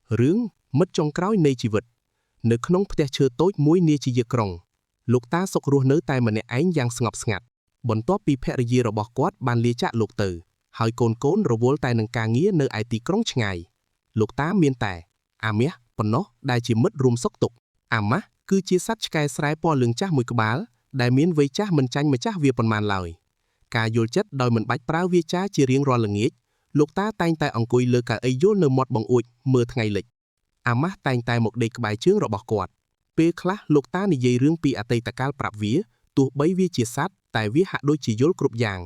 Rướng, mất trong cõiនៃជីវិត នៅក្នុងផ្ទះឈើតូចមួយនាជាយាក្រុង លោកតាសុករស់នៅតែម្នាក់ឯងយ៉ាងស្ងប់ស្ងាត់ បន្ទាប់ពីភរិយារបស់គាត់បានលាចាកលោកទៅ ហើយកូនរវល់តែនឹងការងារនៅឯទីក្រុងឆ្ងាយ លោកតាមានតែអាមាសប៉ុណ្ណោះដែលជាមិត្តរួមសុខទុក្ខ អាម៉ាស់គឺជាសត្វឆ្កែស្រែពណ៌លឿងចាស់មួយក្បាល ដែលមានវ័យចាស់មិនចាញ់ម្ចាស់វាប៉ុន្មានឡើយ ការយល់ចិត្តដោយមិនបាច់ប្រើវាចាជារៀងរាល់ល្ងាច លោកតាតែងតែអង្គុយលើកៅអីយល់នៅមាត់បង្អួចមើលថ្ងៃលិច អាម៉ាស់តែងតែមកដេកក្បែរជើងរបស់គាត់ ពេលខ្លះលោកតានិយាយរឿងពីអតីតកាលប្រាប់វា ទោះបីវាជាសត្វតែវាហាក់ដូចជាយល់គ្រប់យ៉ាង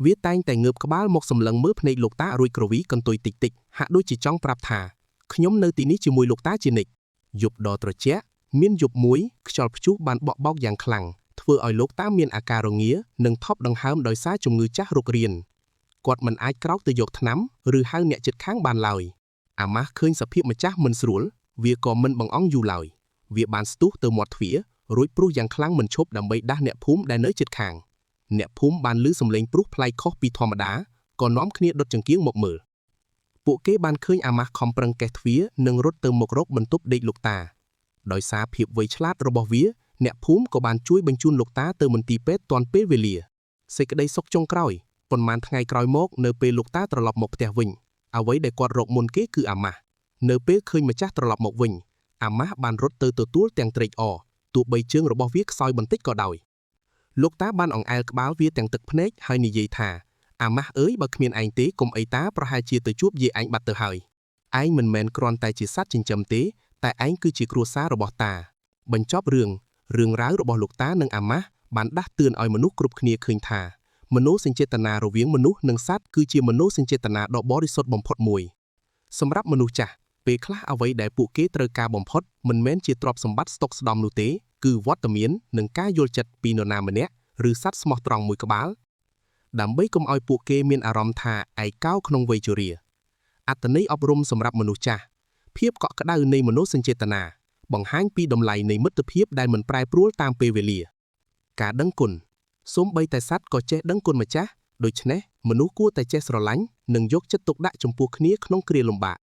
វាតែងតែងើបក្បាលមកសម្លឹងមើលភ្នែកលោកតារួចក្រវីកន្ទុយតិចៗ ហាក់ដូចជាចង់ប្រាប់ថា ខ្ញុំនៅទីនេះជាមួយលោកតាជានិច្ច យប់ដ៏ត្រជាក់ មានយប់មួយខ្យល់ព្យុះបានបក់បោកយ៉ាងខ្លាំង ធ្វើឲ្យលោកតាមានអាការរងា និងថប់ដង្ហើមដោយសារជំងឺចាស់រុករាន គាត់មិនអាចក្រោកទៅយកថ្នាំ ឬហៅអ្នកជិតខាងបានឡើយ អាម៉ាស់ឃើញសភាពម្ចាស់មិនស្រួល វាក៏មិនបង្អង់យូរឡើយ វាបានស្ទុះទៅមាត់ទ្វារ រួចព្រុសយ៉ាងខ្លាំងមិនឈប់ដើម្បីដាស់អ្នកភូមិដែលនៅជិតខាង អ្នកភូមិបានឮសំឡេងព្រុសប្លែកខុសពីធម្មតា ក៏នាំគ្នាដុតចង្កៀងមកមើល ពួកគេបានឃើញអាម៉ាស់ខំប្រឹងកេះទ្វារ និងរត់ទៅមករកបន្ទប់ដេកលោកតា ដោយសារភាពវៃឆ្លាតរបស់វា អ្នកភូមិក៏បានជួយបញ្ជូនលោកតាទៅមន្ទីរពេទ្យទាន់ពេលវេលា សេចក្តីសុខចុងក្រោយ ប៉ុន្មានថ្ងៃក្រោយមកនៅពេលលោកតាត្រឡប់មកផ្ទះវិញ អ្វីដែលគាត់រកមុនគេគឺអាម៉ាស់ នៅពេលឃើញម្ចាស់ត្រឡប់មកវិញ អាម៉ាស់បានរត់ទៅទទួលទាំងត្រេកអរ ទោះបីជើងរបស់វាខ្សោយបន្តិចក៏ដោយ លោកតាបានអង្អែលក្បាលវាទាំងទឹកភ្នែកហើយនិយាយថា អាម៉ាស់អើយបើគ្មានឯងទេកុំអីតាប្រហែលជាទៅជួបយាយឯងបាត់ទៅហើយ ឯងមិនមែនគ្រាន់តែជាសត្វចិញ្ចឹមទេ តែឯងគឺជាគ្រួសាររបស់តា បញ្ចប់រឿងរ៉ាវរបស់លោកតានិងអាម៉ាស់បានដាស់តឿនឲ្យមនុស្សគ្រប់គ្នាឃើញថា មនោសញ្ចេតនារវាងមនុស្សនិងសត្វគឺជាមនោសញ្ចេតនាដ៏បរិសុទ្ធបំផុតមួយ សម្រាប់មនុស្សចាស់ ពេលខ្លះអ្វីដែលពួកគេត្រូវការបំផុតមិនមែនជាទ្រព្យសម្បត្តិស្តុកស្តម្ភនោះទេ គឺវត្តមាននិងការយល់ចិត្តពីនរណាម្នាក់ ឬសត្វស្មោះត្រង់មួយក្បាល ដើម្បីកុំឲ្យពួកគេមានអារម្មណ៍ថាឯកោក្នុងវ័យជរា អត្ថន័យអប់រំសម្រាប់មនុស្សចាស់ ភាពកក់ក្ដៅនៃមនោសញ្ចេតនា បង្ហាញពីតម្លៃនៃមិត្តភាពដែលមិនប្រែប្រួលតាមពេលវេលា ការដឹងគុណ សូម្បីតែសត្វក៏ចេះដឹងគុណម្ចាស់ ដូច្នេះមនុស្សគួរតែចេះស្រឡាញ់ និងយកចិត្តទុកដាក់ចំពោះគ្នាក្នុងគ្រាលំបាក